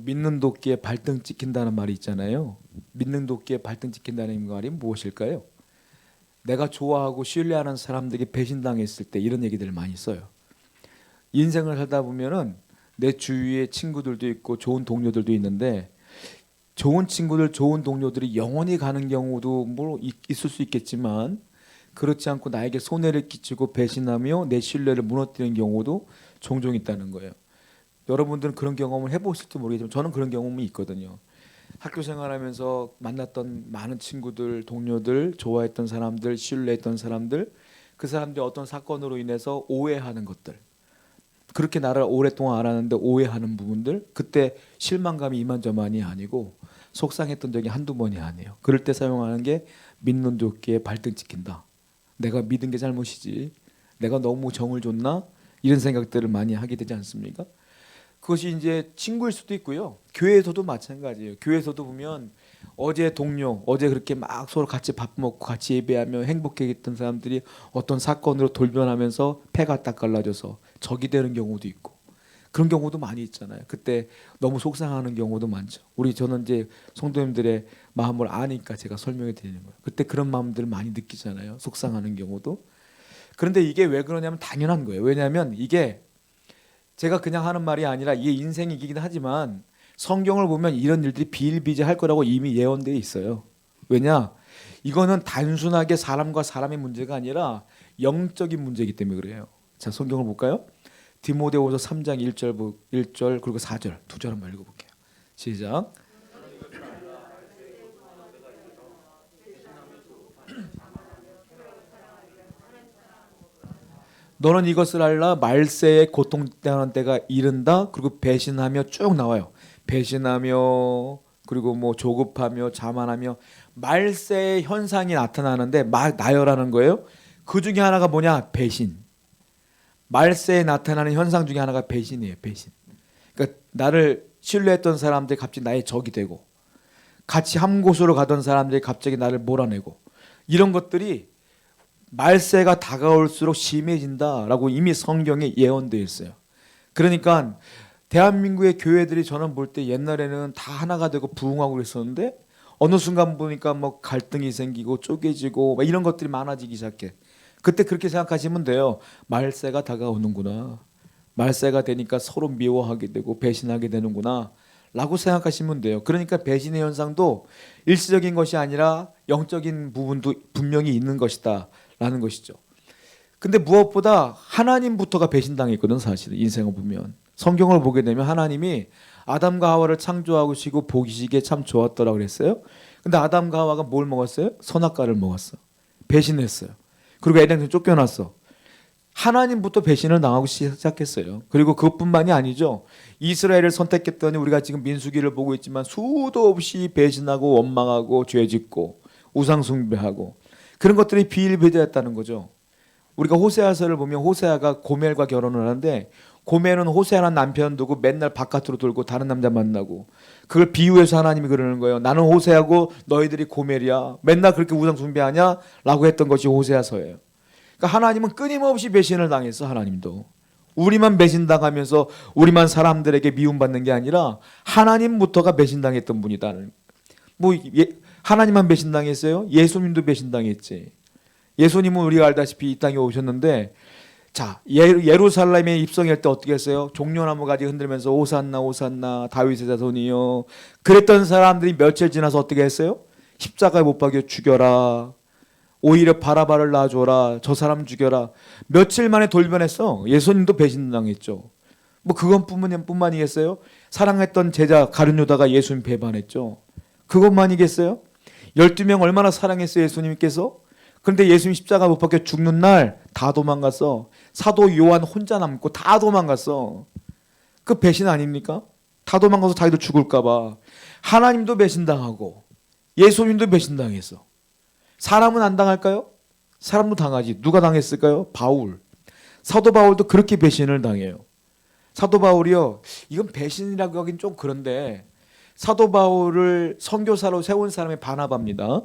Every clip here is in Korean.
믿는 도끼에 발등 찍힌다는 말이 있잖아요. 믿는 도끼에 발등 찍힌다는 말이 무엇일까요? 내가 좋아하고 신뢰하는 사람들에게 배신당했을 때 이런 얘기들을 많이 써요. 인생을 살다 보면은 내 주위에 친구들도 있고 좋은 동료들도 있는데 좋은 친구들, 좋은 동료들이 영원히 가는 경우도 뭐 있을 수 있겠지만 그렇지 않고 나에게 손해를 끼치고 배신하며 내 신뢰를 무너뜨리는 경우도 종종 있다는 거예요. 여러분들은 그런 경험을 해보실지 모르겠지만 저는 그런 경험이 있거든요. 학교 생활하면서 만났던 많은 친구들, 동료들, 좋아했던 사람들, 신뢰했던 사람들, 그 사람들이 어떤 사건으로 인해서 오해하는 것들, 그렇게 나를 오랫동안 알았는데 오해하는 부분들, 그때 실망감이 이만저만이 아니고 속상했던 적이 한두 번이 아니에요. 그럴 때 사용하는 게 믿는 도끼에 발등 찍힌다. 내가 믿은 게 잘못이지, 내가 너무 정을 줬나, 이런 생각들을 많이 하게 되지 않습니까? 그것이 이제 친구일 수도 있고요. 교회에서도 마찬가지예요. 교회에서도 보면 어제 동료, 어제 그렇게 막 서로 같이 밥 먹고 같이 예배하며 행복했던 사람들이 어떤 사건으로 돌변하면서 패가 딱 갈라져서 적이 되는 경우도 있고 그런 경우도 많이 있잖아요. 그때 너무 속상하는 경우도 많죠. 저는 이제 성도님들의 마음을 아니까 제가 설명해 드리는 거예요. 그때 그런 마음들을 많이 느끼잖아요. 속상하는 경우도. 그런데 이게 왜 그러냐면 당연한 거예요. 왜냐하면 이게 제가 그냥 하는 말이 아니라 이게 인생이긴 하지만 성경을 보면 이런 일들이 비일비재할 거라고 이미 예언되어 있어요. 왜냐? 이거는 단순하게 사람과 사람의 문제가 아니라 영적인 문제이기 때문에 그래요. 자, 성경을 볼까요? 디모데후서 3장 1절 그리고 4절 두 절 한번 읽어볼게요. 시작. 너는 이것을 알라. 말세에 고통당하는 때가 이른다. 그리고 배신하며 쭉 나와요. 배신하며 그리고 뭐 조급하며 자만하며 말세의 현상이 나타나는데 나열하는 거예요. 그 중에 하나가 뭐냐? 배신. 말세에 나타나는 현상 중에 하나가 배신이에요. 배신. 그러니까 나를 신뢰했던 사람들이 갑자기 나의 적이 되고 같이 한 곳으로 가던 사람들이 갑자기 나를 몰아내고 이런 것들이 말세가 다가올수록 심해진다라고 이미 성경에 예언되어 있어요. 그러니까 대한민국의 교회들이 저는 볼 때 옛날에는 다 하나가 되고 부흥하고 그랬었는데 어느 순간 보니까 뭐 갈등이 생기고 쪼개지고 막 이런 것들이 많아지기 시작해. 그때 그렇게 생각하시면 돼요. 말세가 다가오는구나. 말세가 되니까 서로 미워하게 되고 배신하게 되는구나 라고 생각하시면 돼요. 그러니까 배신의 현상도 일시적인 것이 아니라 영적인 부분도 분명히 있는 것이다 라는 것이죠. 근데 무엇보다 하나님부터가 배신당했거든. 사실은 인생을 보면 성경을 보게 되면 하나님이 아담과 하와를 창조하시고 보시기에 참 좋았더라 그랬어요. 근데 아담과 하와가 뭘 먹었어요? 선악과를 먹었어. 배신했어요. 그리고 에덴에서 쫓겨났어. 하나님부터 배신을 당하고 시작했어요. 그리고 그것뿐만이 아니죠. 이스라엘을 선택했더니 우리가 지금 민수기를 보고 있지만 수도 없이 배신하고 원망하고 죄짓고 우상 숭배하고 그런 것들이 비일비재했다는 거죠. 우리가 호세아서를 보면 호세아가 고멜과 결혼을 하는데 고멜은 호세아라는 남편 두고 맨날 바깥으로 돌고 다른 남자 만나고 그걸 비유해서 하나님이 그러는 거예요. 나는 호세아고 너희들이 고멜이야. 맨날 그렇게 우상 숭배하냐? 라고 했던 것이 호세아서예요. 그러니까 하나님은 끊임없이 배신을 당했어. 하나님도. 우리만 배신당하면서 우리만 사람들에게 미움받는 게 아니라 하나님부터가 배신당했던 분이다. 하나님만 배신당했어요? 예수님도 배신당했지. 예수님은 우리가 알다시피 이 땅에 오셨는데 자, 예루살렘에 입성할 때 어떻게 했어요? 종려나무 가지 흔들면서 오산나 오산나 다윗의 자손이요. 그랬던 사람들이 며칠 지나서 어떻게 했어요? 십자가에 못 박여 죽여라. 오히려 바라바를 놔줘라. 저 사람 죽여라. 며칠 만에 돌변했어. 예수님도 배신당했죠. 뭐 그것뿐만이겠어요? 사랑했던 제자 가룟 유다가 예수님 배반했죠. 그것만이겠어요? 12명 얼마나 사랑했어요 예수님께서? 그런데 예수님 십자가 못 박혀 죽는 날 다 도망갔어. 사도 요한 혼자 남고 다 도망갔어. 그 배신 아닙니까? 다 도망가서 자기도 죽을까 봐. 하나님도 배신당하고 예수님도 배신당했어. 사람은 안 당할까요? 사람도 당하지. 누가 당했을까요? 바울. 사도 바울도 그렇게 배신을 당해요. 사도 바울이요. 이건 배신이라고 하긴 좀 그런데 사도 바울을 선교사로 세운 사람이 바나바입니다.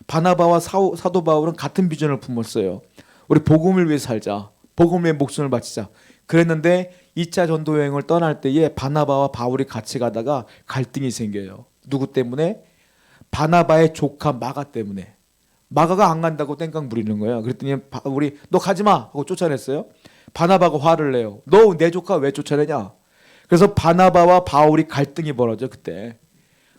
바나바와 사도 바울은 같은 비전을 품었어요. 우리 복음을 위해 살자. 복음을 위해 목숨을 바치자. 그랬는데 2차 전도 여행을 떠날 때에 바나바와 바울이 같이 가다가 갈등이 생겨요. 누구 때문에? 바나바의 조카 마가 때문에. 마가가 안 간다고 땡깡 부리는 거야. 그랬더니 바울이 너 가지 마 하고 쫓아냈어요. 바나바가 화를 내요. 너 내 조카 왜 쫓아내냐? 그래서 바나바와 바울이 갈등이 벌어져 그때.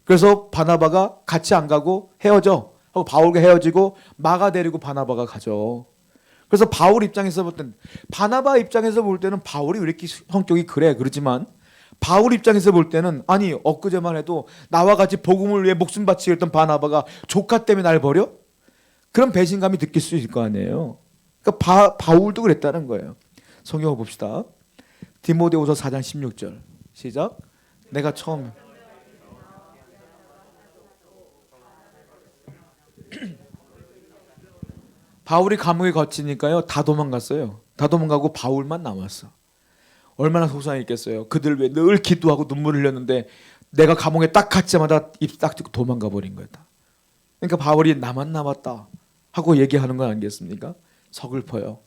그래서 바나바가 같이 안 가고 헤어져. 하고 바울과 헤어지고 마가 데리고 바나바가 가죠. 그래서 바울 입장에서 볼 때는 바나바 입장에서 볼 때는 바울이 왜 이렇게 성격이 그래 그러지만 바울 입장에서 볼 때는 아니 엊그제만 해도 나와 같이 복음을 위해 목숨 바치고 했던 바나바가 조카 때문에 날 버려? 그런 배신감이 느낄 수 있을 거 아니에요. 그러니까 바울도 그랬다는 거예요. 성경을 봅시다. 디모데후서 4장 16절 시작. 내가 처음 바울이 감옥에 갇히니까요 다 도망갔어요. 다 도망가고 바울만 남았어. 얼마나 속상했겠어요. 그들 왜 늘 기도하고 눈물 흘렸는데 내가 감옥에 딱 갇자마자 입 딱 닫고 도망가 버린 거야. 그러니까 바울이 나만 남았다 하고 얘기하는 건 아니겠습니까? 서글퍼요.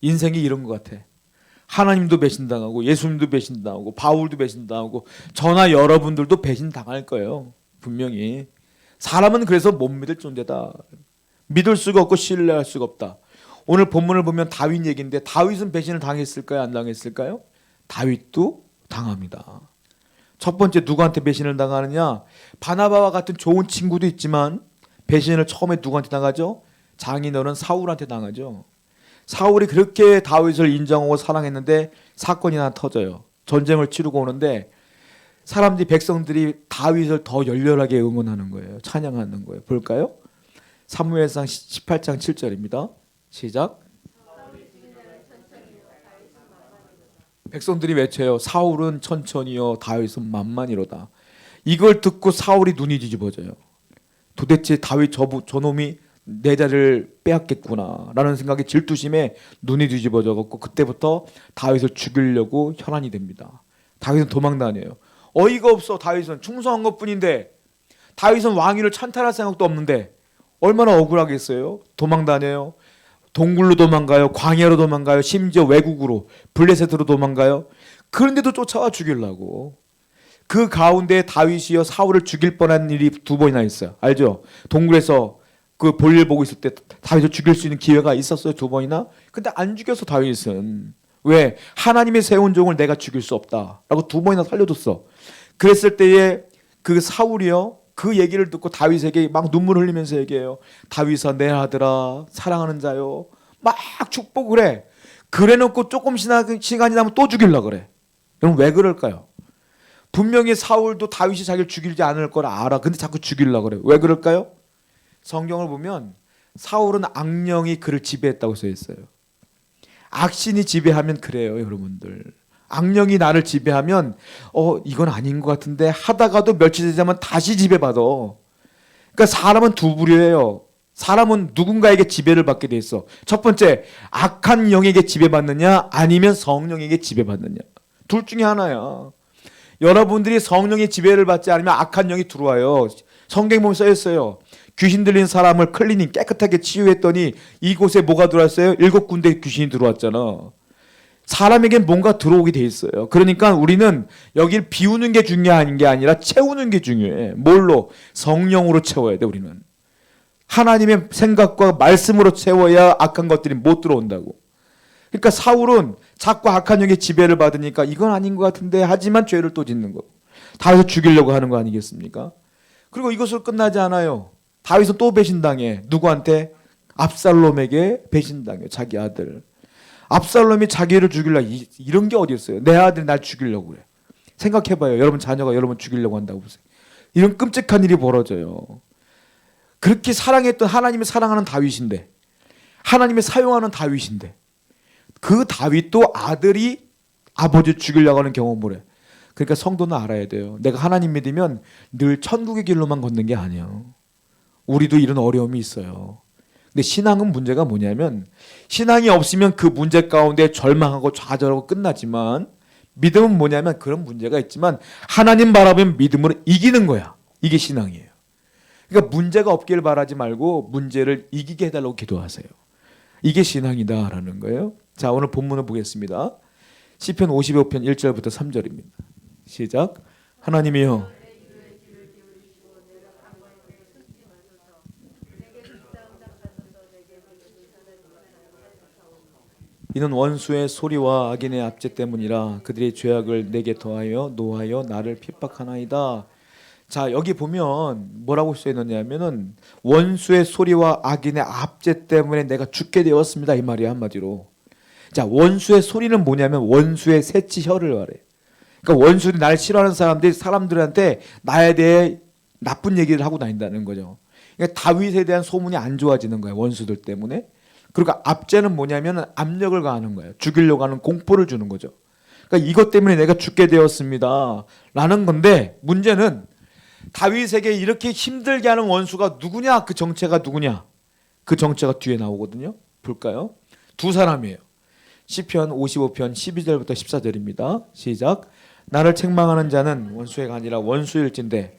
인생이 이런 것 같아. 하나님도 배신당하고 예수님도 배신당하고 바울도 배신당하고 저나 여러분들도 배신당할 거예요. 분명히. 사람은 그래서 못 믿을 존재다. 믿을 수가 없고 신뢰할 수가 없다. 오늘 본문을 보면 다윗 얘기인데 다윗은 배신을 당했을까요? 안 당했을까요? 다윗도 당합니다. 첫 번째 누구한테 배신을 당하느냐? 바나바와 같은 좋은 친구도 있지만 배신을 처음에 누구한테 당하죠? 장인어른 사울한테 당하죠. 사울이 그렇게 다윗을 인정하고 사랑했는데 사건이 하나 터져요. 전쟁을 치르고 오는데 사람들이 백성들이 다윗을 더 열렬하게 응원하는 거예요. 찬양하는 거예요. 볼까요? 사무엘상 18장 7절입니다. 시작. 백성들이 외쳐요. 사울은 천천히요 다윗은 만만이로다. 이걸 듣고 사울이 눈이 뒤집어져요. 도대체 다윗 저놈이 내 자리를 빼앗겠구나 라는 생각에 질투심에 눈이 뒤집어져갖고 그때부터 다윗을 죽이려고 혈안이 됩니다. 다윗은 도망 다녀요. 어이가 없어. 다윗은 충성한 것뿐인데 다윗은 왕위를 찬탈할 생각도 없는데 얼마나 억울하겠어요. 도망 다녀요. 동굴로 도망가요. 광야로 도망가요. 심지어 외국으로 블레셋으로 도망가요. 그런데도 쫓아와 죽이려고. 그 가운데 다윗이요 사울을 죽일 뻔한 일이 두 번이나 있어요. 알죠? 동굴에서 그 볼일 보고 있을 때 다윗을 죽일 수 있는 기회가 있었어요. 두 번이나. 근데 안 죽였어 다윗은. 왜? 하나님의 세운 종을 내가 죽일 수 없다라고 두 번이나 살려줬어. 그랬을 때에 그 사울이요 그 얘기를 듣고 다윗에게 막 눈물 흘리면서 얘기해요. 다윗아 내 아들아 사랑하는 자요. 막 축복을 해. 그래놓고 조금 시간이 지나면 또 죽이려고 그래. 그럼 왜 그럴까요? 분명히 사울도 다윗이 자기를 죽이지 않을 걸 알아. 근데 자꾸 죽이려고 그래. 왜 그럴까요? 성경을 보면 사울은 악령이 그를 지배했다고 써 있어요. 악신이 지배하면 그래요 여러분들. 악령이 나를 지배하면 이건 아닌 것 같은데 하다가도 며칠 지나면 다시 지배받아. 그러니까 사람은 두 부류예요. 사람은 누군가에게 지배를 받게 돼 있어. 첫 번째 악한 영에게 지배받느냐 아니면 성령에게 지배받느냐. 둘 중에 하나야. 여러분들이 성령의 지배를 받지 않으면 악한 영이 들어와요. 성경에 보면 써 있어요. 귀신 들린 사람을 클리닝 깨끗하게 치유했더니 이곳에 뭐가 들어왔어요? 7군데 귀신이 들어왔잖아. 사람에겐 뭔가 들어오게 돼 있어요. 그러니까 우리는 여길 비우는 게 중요한 게 아니라 채우는 게 중요해. 뭘로? 성령으로 채워야 돼 우리는. 하나님의 생각과 말씀으로 채워야 악한 것들이 못 들어온다고. 그러니까 사울은 자꾸 악한 영의 지배를 받으니까 이건 아닌 것 같은데 하지만 죄를 또 짓는 거. 다윗을 죽이려고 하는 거 아니겠습니까? 그리고 이것으로 끝나지 않아요. 다윗은 또 배신당해. 누구한테? 압살롬에게 배신당해. 자기 아들. 압살롬이 자기를 죽이려고 이런 게 어디 있어요. 내 아들이 날 죽이려고 그래. 생각해봐요. 여러분 자녀가 여러분 죽이려고 한다고 보세요. 이런 끔찍한 일이 벌어져요. 그렇게 사랑했던 하나님이 사랑하는 다윗인데 하나님이 사용하는 다윗인데 그 다윗도 아들이 아버지 죽이려고 하는 경험을 해. 그러니까 성도는 알아야 돼요. 내가 하나님 믿으면 늘 천국의 길로만 걷는 게 아니에요. 우리도 이런 어려움이 있어요. 근데 신앙은 문제가 뭐냐면 신앙이 없으면 그 문제 가운데 절망하고 좌절하고 끝나지만 믿음은 뭐냐면 그런 문제가 있지만 하나님 바라보면 믿음으로 이기는 거야. 이게 신앙이에요. 그러니까 문제가 없기를 바라지 말고 문제를 이기게 해달라고 기도하세요. 이게 신앙이다라는 거예요. 자 오늘 본문을 보겠습니다. 시편 55편 1절부터 3절입니다. 시작. 하나님이여 이는 원수의 소리와 악인의 압제 때문이라. 그들의 죄악을 내게 더하여 노하여 나를 핍박하나이다. 자, 여기 보면 뭐라고 써 있느냐면은 원수의 소리와 악인의 압제 때문에 내가 죽게 되었습니다, 이 말이야, 한마디로. 자, 원수의 소리는 뭐냐면 원수의 새치 혀를 말해. 그러니까 원수들이 날 싫어하는 사람들한테 나에 대해 나쁜 얘기를 하고 다닌다는 거죠. 그러니까 다윗에 대한 소문이 안 좋아지는 거예요, 원수들 때문에. 그리고 압제는 뭐냐면 압력을 가하는 거예요. 죽이려고 하는 공포를 주는 거죠. 그러니까 이것 때문에 내가 죽게 되었습니다 라는 건데, 문제는 다윗에게 이렇게 힘들게 하는 원수가 누구냐? 그 정체가 누구냐? 그 정체가 뒤에 나오거든요. 볼까요? 두 사람이에요. 시편 55편 12절부터 14절입니다. 시작. 나를 책망하는 자는 원수가 아니라 원수일진데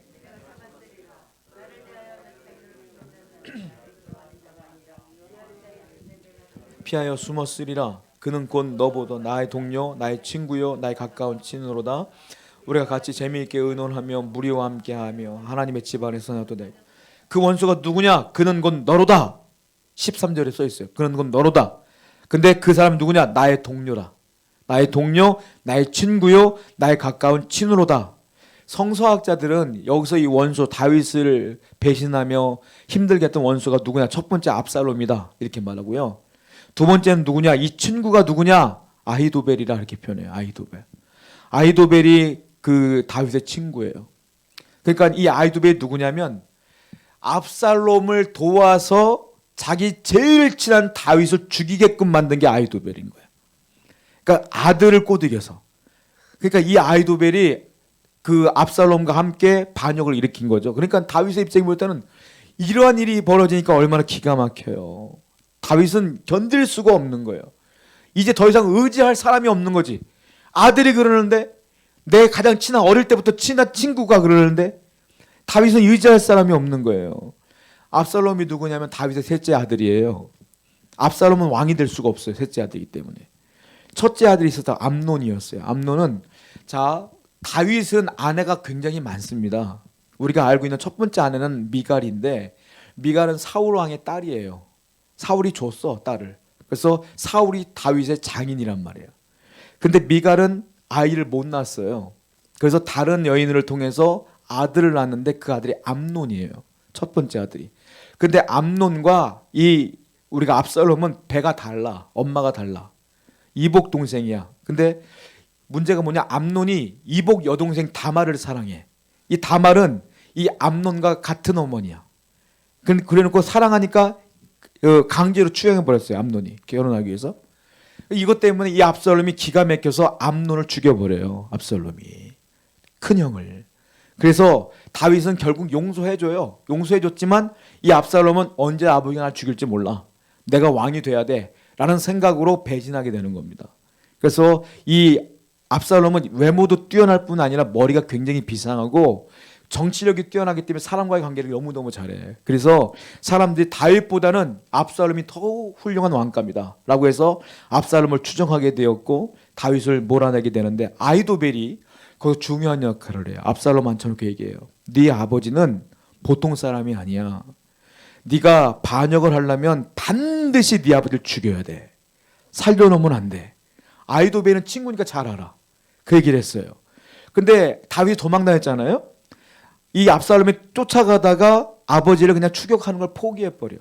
피하여 숨었으리라. 그는 곧 너보다 나의 동료, 나의 친구요, 나의 가까운 친으로다. 우리가 같이 재미있게 의논하며 무리와 함께하며 하나님의 집안에서 나도되. 그 원수가 누구냐? 그는 곧 너로다. 13절에 써 있어요. 그는 곧 너로다. 근데 그 사람 누구냐? 나의 동료라. 나의 동료, 나의 친구요, 나의 가까운 친으로다. 성서학자들은 여기서 이 원수 다윗을 배신하며 힘들게 했던 원수가 누구냐? 첫 번째 압살롬이다, 이렇게 말하고요. 두 번째는 누구냐? 이 친구가 누구냐? 아히도벨이라 이렇게 표현해요. 아히도벨. 아히도벨이 그 다윗의 친구예요. 그러니까 이 아히도벨이 누구냐면 압살롬을 도와서 자기 제일 친한 다윗을 죽이게끔 만든 게 아히도벨인 거예요. 그러니까 아들을 꼬드겨서. 그러니까 이 아히도벨이 그 압살롬과 함께 반역을 일으킨 거죠. 그러니까 다윗의 입장이 볼 때는 이러한 일이 벌어지니까 얼마나 기가 막혀요. 다윗은 견딜 수가 없는 거예요. 이제 더 이상 의지할 사람이 없는 거지. 아들이 그러는데, 내 가장 친한, 어릴 때부터 친한 친구가 그러는데 다윗은 의지할 사람이 없는 거예요. 압살롬이 누구냐면 다윗의 셋째 아들이에요. 압살롬은 왕이 될 수가 없어요, 셋째 아들이기 때문에. 첫째 아들이 있었다, 암논이었어요. 암논은, 자, 다윗은 아내가 굉장히 많습니다. 우리가 알고 있는 첫 번째 아내는 미갈인데, 미갈은 사울 왕의 딸이에요. 사울이 줬어, 딸을. 그래서 사울이 다윗의 장인이란 말이에요. 근데 미갈은 아이를 못 낳았어요. 그래서 다른 여인을 통해서 아들을 낳았는데 그 아들이 암논이에요. 첫 번째 아들이. 근데 암논과 이 우리가 압살롬은 배가 달라. 엄마가 달라. 이복 동생이야. 근데 문제가 뭐냐? 암논이 이복 여동생 다말을 사랑해. 이 다말은 이 암논과 같은 어머니야. 그래놓고 사랑하니까 강제로 추행해버렸어요, 암논이. 결혼하기 위해서. 이것 때문에 이 압살롬이 기가 막혀서 암논을 죽여버려요, 압살롬이. 큰형을. 그래서 다윗은 결국 용서해줘요. 용서해줬지만 이 압살롬은 언제 아버지가 날 죽일지 몰라. 내가 왕이 돼야 돼 라는 생각으로 배신하게 되는 겁니다. 그래서 이 압살롬은 외모도 뛰어날 뿐 아니라 머리가 굉장히 비상하고 정치력이 뛰어나기 때문에 사람과의 관계를 너무너무 잘해. 그래서 사람들이 다윗보다는 압살롬이 더 훌륭한 왕감이다 라고 해서 압살롬을 추종하게 되었고 다윗을 몰아내게 되는데, 아히도벨이 거기서 중요한 역할을 해요. 압살롬 앉혀놓고 얘기해요. 네 아버지는 보통 사람이 아니야. 네가 반역을 하려면 반드시 네 아버지를 죽여야 돼. 살려놓으면 안 돼. 아히도벨은 친구니까 잘 알아. 그 얘기를 했어요. 근데 다윗이 도망다녔잖아요. 이 압살롬이 쫓아가다가 아버지를 그냥 추격하는 걸 포기해버려.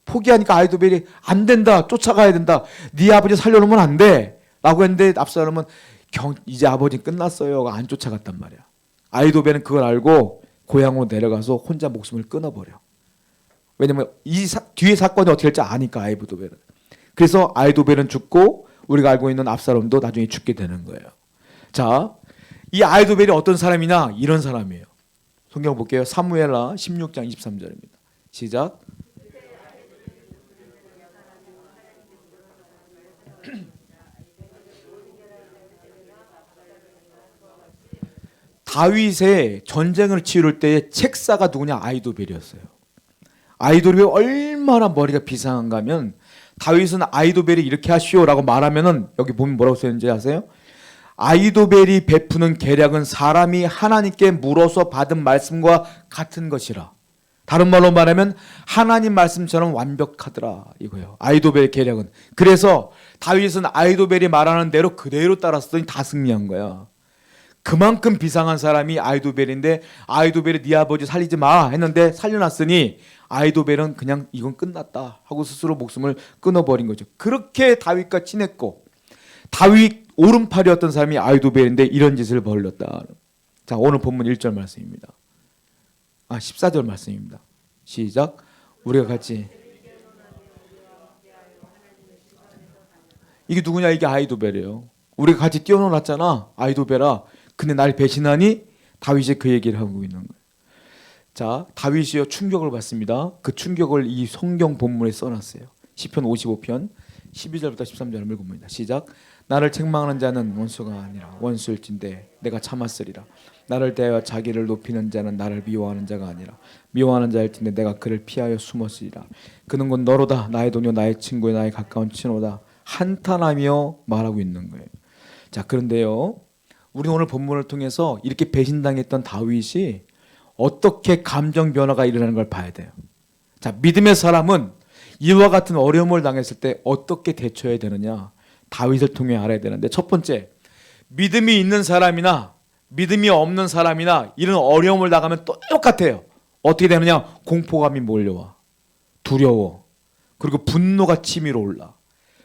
포기하니까 아히도벨이 안 된다, 쫓아가야 된다, 네 아버지 살려놓으면 안 돼 라고 했는데 압살롬은 이제 아버지 끝났어요 안 쫓아갔단 말이야. 아히도벨은 그걸 알고 고향으로 내려가서 혼자 목숨을 끊어버려. 왜냐면 이 뒤에 사건이 어떻게 될지 아니까, 아히도벨은. 그래서 아히도벨은 죽고 우리가 알고 있는 압살롬도 나중에 죽게 되는 거예요. 자, 이 아히도벨이 어떤 사람이냐? 이런 사람이에요. 성경 볼게요. 사무엘하 16장 23절입니다. 시작. 다윗의 전쟁을 치를 때의 책사가 누구냐? 아히도벨이었어요. 아히도벨이 얼마나 머리가 비상한가 하면 다윗은 아히도벨이 이렇게 하시오라고 말하면은 여기 보면 뭐라고 써있는지 아세요? 아히도벨이 베푸는 계략은 사람이 하나님께 물어서 받은 말씀과 같은 것이라. 다른 말로 말하면 하나님 말씀처럼 완벽하더라 이거예요. 아히도벨의 계략은. 그래서 다윗은 아히도벨이 말하는 대로 그대로 따랐더니 다 승리한 거야. 그만큼 비상한 사람이 아히도벨인데 아히도벨이 네 아버지 살리지 마 했는데 살려놨으니 아히도벨은 그냥 이건 끝났다 하고 스스로 목숨을 끊어버린 거죠. 그렇게 다윗과 친했고 다윗 오른팔이었던 사람이 아히도벨인데 이런 짓을 벌였다. 자, 오늘 본문 1절 말씀입니다. 14절 말씀입니다. 시작. 우리가 같이. 이게 누구냐? 이게 아히도벨이에요. 우리가 같이 뛰어놀았잖아 아히도벨아. 근데 날 배신하니? 다윗이 그 얘기를 하고 있는 거예요. 자, 다윗이요 충격을 받습니다. 그 충격을 이 성경 본문에 써놨어요. 시편 55편 12절부터 13절 읽어봅니다. 시작. 나를 책망하는 자는 원수가 아니라 원수일진데 내가 참았으리라. 나를 대하여 자기를 높이는 자는 나를 미워하는 자가 아니라 미워하는 자일진데 내가 그를 피하여 숨었으리라. 그는 곧 너로다. 나의 동료 나의 친구요 나의 가까운 친구다. 한탄하며 말하고 있는 거예요. 자, 그런데요 우리는 오늘 본문을 통해서 이렇게 배신당했던 다윗이 어떻게 감정 변화가 일어나는 걸 봐야 돼요. 자, 믿음의 사람은 이와 같은 어려움을 당했을 때 어떻게 대처해야 되느냐 다윗을 통해 알아야 되는데, 첫 번째, 믿음이 있는 사람이나 믿음이 없는 사람이나 이런 어려움을 당하면 똑같아요. 어떻게 되느냐? 공포감이 몰려와, 두려워, 그리고 분노가 치밀어 올라,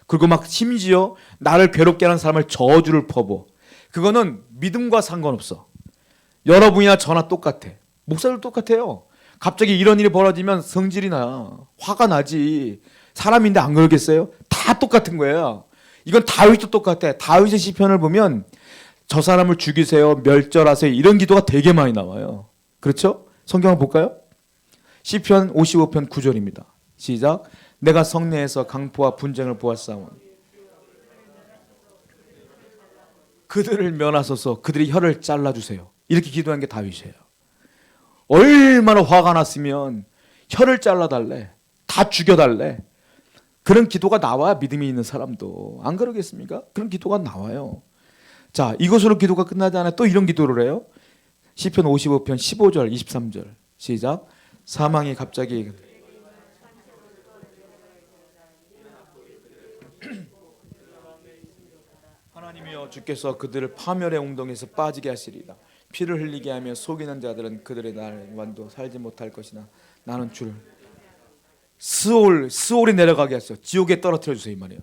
그리고 막 심지어 나를 괴롭게 하는 사람을 저주를 퍼부어. 그거는 믿음과 상관없어. 여러분이나 저나 똑같아. 목사들 똑같아요. 갑자기 이런 일이 벌어지면 성질이 나, 화가 나지. 사람인데 안 그러겠어요? 다 똑같은 거예요. 이건 다윗도 똑같아. 다윗의 시편을 보면 저 사람을 죽이세요, 멸절하세요, 이런 기도가 되게 많이 나와요. 그렇죠? 성경을 볼까요? 시편 55편 9절입니다. 시작. 내가 성내에서 강포와 분쟁을 보았사오니 그들을 면하소서, 그들이 혀를 잘라주세요. 이렇게 기도한 게 다윗이에요. 얼마나 화가 났으면 혀를 잘라달래, 다 죽여달래. 그런 기도가 나와야 믿음이 있는 사람도. 안 그러겠습니까? 그런 기도가 나와요. 자, 이것으로 기도가 끝나지 않아요. 또 이런 기도를 해요. 시편 55편 15절 23절 시작. 사망이 갑자기 하나님이여 주께서 그들을 파멸의 웅덩이에서 빠지게 하시리라. 피를 흘리게 하며 속이는 자들은 그들의 날만도 살지 못할 것이나 나는 주를 스올에 내려가게 하소서. 지옥에 떨어뜨려 주세요, 이 말이에요.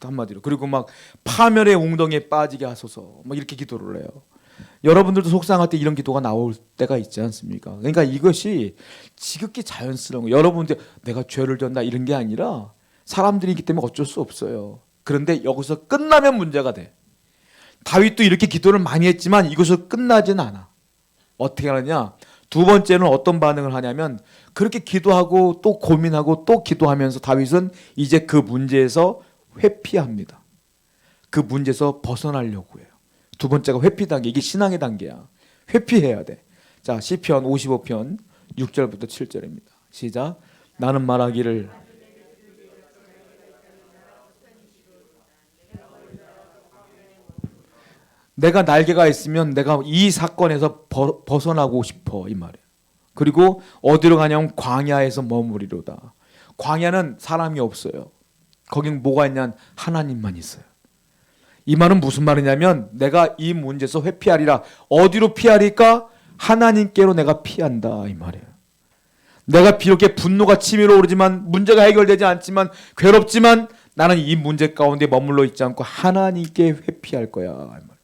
한마디로. 그리고 막 파멸의 웅덩이에 빠지게 하소서. 막 이렇게 기도를 해요. 여러분들도 속상할 때 이런 기도가 나올 때가 있지 않습니까? 그러니까 이것이 지극히 자연스러운 거예요. 여러분들 내가 죄를 졌나 이런 게 아니라 사람들이기 때문에 어쩔 수 없어요. 그런데 여기서 끝나면 문제가 돼. 다윗도 이렇게 기도를 많이 했지만 이것으로 끝나진 않아. 어떻게 하느냐? 두 번째는 어떤 반응을 하냐면 그렇게 기도하고 또 고민하고 또 기도하면서 다윗은 이제 그 문제에서 회피합니다. 그 문제에서 벗어나려고 해요. 두 번째가 회피 단계. 이게 신앙의 단계야. 회피해야 돼. 자, 시편 55편 6절부터 7절입니다. 시작. 나는 말하기를 내가 날개가 있으면 내가 이 사건에서 벗어나고 싶어, 이 말이에요. 그리고 어디로 가냐면 광야에서 머무리로다. 광야는 사람이 없어요. 거긴 뭐가 있냐면 하나님만 있어요. 이 말은 무슨 말이냐면 내가 이 문제에서 회피하리라. 어디로 피하리까? 하나님께로 내가 피한다, 이 말이에요. 내가 비록 분노가 치밀어 오르지만 문제가 해결되지 않지만 괴롭지만 나는 이 문제 가운데 머물러 있지 않고 하나님께 회피할 거야, 이 말이에요.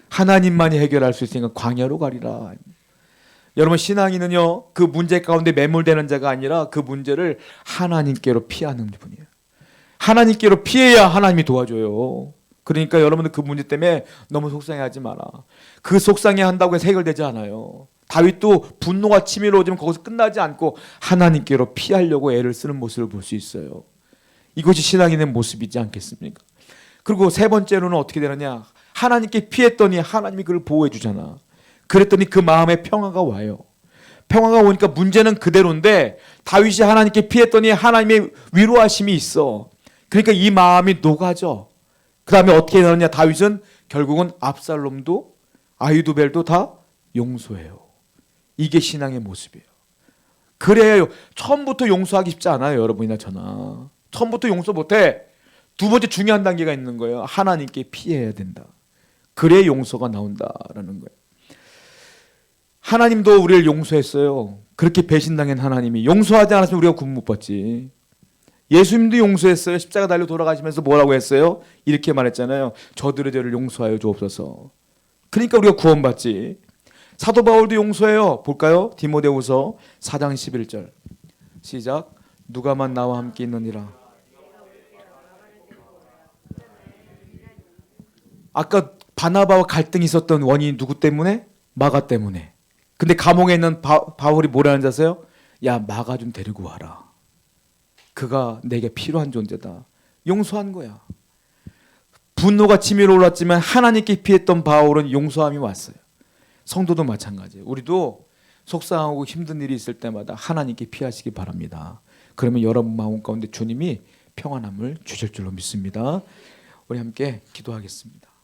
하나님만이 해결할 수 있으니까 광야로 가리라. 여러분, 신앙인은요 그 문제 가운데 매몰되는 자가 아니라 그 문제를 하나님께로 피하는 분이에요. 하나님께로 피해야 하나님이 도와줘요. 그러니까 여러분들 그 문제 때문에 너무 속상해하지 마라. 그 속상해한다고 해서 해결되지 않아요. 다윗도 분노가 치밀어 오지만 거기서 끝나지 않고 하나님께로 피하려고 애를 쓰는 모습을 볼 수 있어요. 이것이 신앙인의 모습이지 않겠습니까? 그리고 세 번째로는 어떻게 되느냐? 하나님께 피했더니 하나님이 그를 보호해 주잖아. 그랬더니 그 마음에 평화가 와요. 평화가 오니까 문제는 그대로인데 다윗이 하나님께 피했더니 하나님의 위로하심이 있어. 그러니까 이 마음이 녹아져. 그 다음에 어떻게 되느냐, 다윗은 결국은 압살롬도 아히도벨도 다 용서해요. 이게 신앙의 모습이에요. 그래요. 처음부터 용서하기 쉽지 않아요, 여러분이나 저나. 처음부터 용서 못해. 두 번째 중요한 단계가 있는 거예요. 하나님께 피해야 된다. 그래 용서가 나온다라는 거예요. 하나님도 우리를 용서했어요. 그렇게 배신당한 하나님이 용서하지 않았으면 우리가 구원 못 받지. 예수님도 용서했어요. 십자가 달려 돌아가시면서 뭐라고 했어요? 이렇게 말했잖아요. 저들의 죄를 용서하여 주옵소서. 그러니까 우리가 구원받지. 사도 바울도 용서해요. 볼까요? 디모데후서 4장 11절 시작. 누가만 나와 함께 있느니라. 아까 바나바와 갈등이 있었던 원인이 누구 때문에? 마가 때문에. 근데 감옥에 있는 바울이 뭐라는 줄 아세요? 야, 마가 좀 데리고 와라. 그가 내게 필요한 존재다. 용서한 거야. 분노가 치밀어 올랐지만 하나님께 피했던 바울은 용서함이 왔어요. 성도도 마찬가지예요. 우리도 속상하고 힘든 일이 있을 때마다 하나님께 피하시기 바랍니다. 그러면 여러분 마음 가운데 주님이 평안함을 주실 줄로 믿습니다. 우리 함께 기도하겠습니다.